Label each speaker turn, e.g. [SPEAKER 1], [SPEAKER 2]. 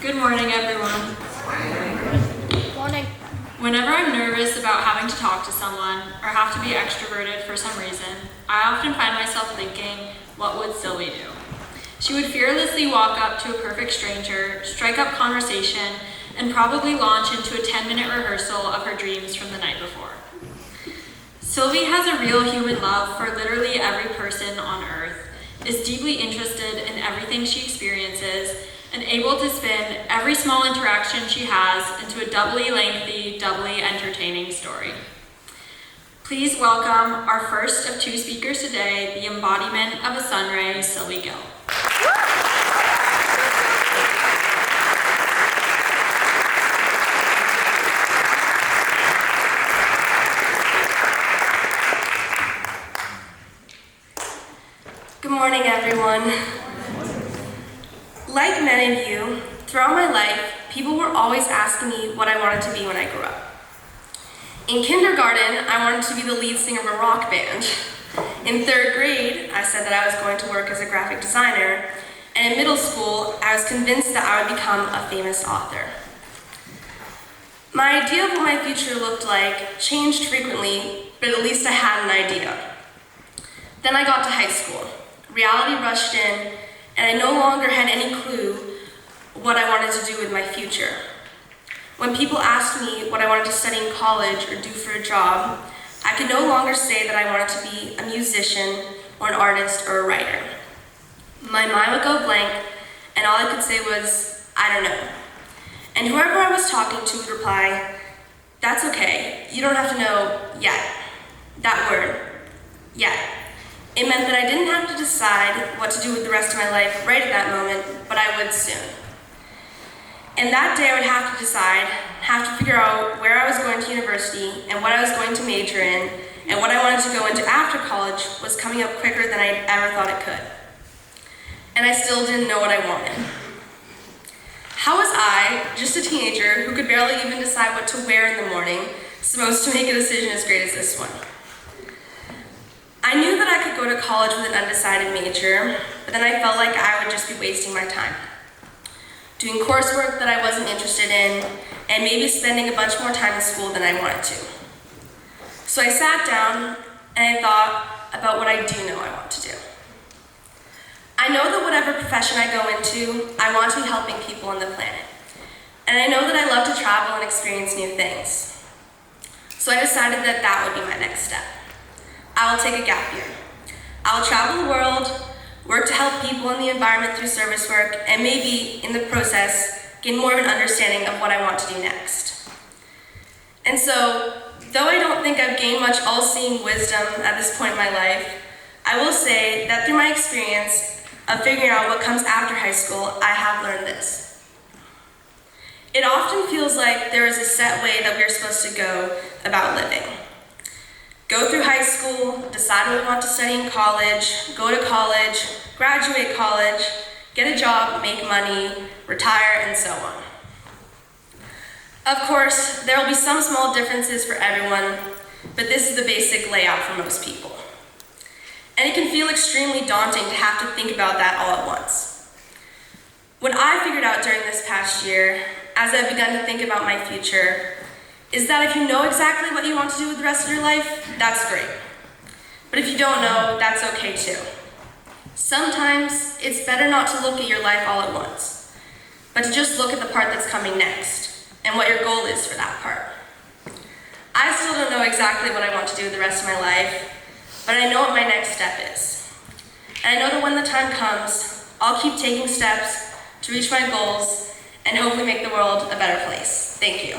[SPEAKER 1] Good morning, everyone.
[SPEAKER 2] Morning.
[SPEAKER 1] Whenever I'm nervous about having to talk to someone or have to be extroverted for some reason, I often find myself thinking, what would Sylvie do? She would fearlessly walk up to a perfect stranger, strike up conversation, and probably launch into a 10-minute rehearsal of her dreams from the night before. Sylvie has a real human love for literally every person on earth, is deeply interested in everything she experiences, and able to spin every small interaction she has into a doubly lengthy, doubly entertaining story. Please welcome our first of two speakers today, the embodiment of a sunray, Sylvie Gill.
[SPEAKER 2] Good morning, everyone. Like many of you, throughout my life, people were always asking me what I wanted to be when I grew up. In kindergarten, I wanted to be the lead singer of a rock band. In third grade, I said that I was going to work as a graphic designer, and in middle school, I was convinced that I would become a famous author. My idea of what my future looked like changed frequently, but at least I had an idea. Then I got to high school. Reality rushed in, and I no longer had any clue what I wanted to do with my future. When people asked me what I wanted to study in college or do for a job, I could no longer say that I wanted to be a musician or an artist or a writer. My mind would go blank, and all I could say was, I don't know. And whoever I was talking to would reply, that's okay, you don't have to know yet. That word, yet. It meant that I didn't have to decide what to do with the rest of my life right at that moment, but I would soon. And that day I would have to decide, have to figure out where I was going to university and what I was going to major in, and what I wanted to go into after college was coming up quicker than I ever thought it could. And I still didn't know what I wanted. How was I, just a teenager who could barely even decide what to wear in the morning, supposed to make a decision as great as this one? I knew that I could go to college with an undecided major, but then I felt like I would just be wasting my time, doing coursework that I wasn't interested in, and maybe spending a bunch more time in school than I wanted to. So I sat down and I thought about what I do know I want to do. I know that whatever profession I go into, I want to be helping people on the planet. And I know that I love to travel and experience new things. So I decided that that would be my next step. I will take a gap year. I will travel the world, work to help people in the environment through service work, and maybe, in the process, gain more of an understanding of what I want to do next. And so, though I don't think I've gained much all-seeing wisdom at this point in my life, I will say that through my experience of figuring out what comes after high school, I have learned this. It often feels like there is a set way that we're supposed to go about living. Go through high school, decide what we want to study in college, go to college, graduate college, get a job, make money, retire, and so on. Of course, there will be some small differences for everyone, but this is the basic layout for most people. And it can feel extremely daunting to have to think about that all at once. What I figured out during this past year, as I've begun to think about my future, is that if you know exactly what you want to do with the rest of your life, that's great. But if you don't know, that's okay too. Sometimes it's better not to look at your life all at once, but to just look at the part that's coming next and what your goal is for that part. I still don't know exactly what I want to do with the rest of my life, but I know what my next step is. And I know that when the time comes, I'll keep taking steps to reach my goals and hopefully make the world a better place. Thank you.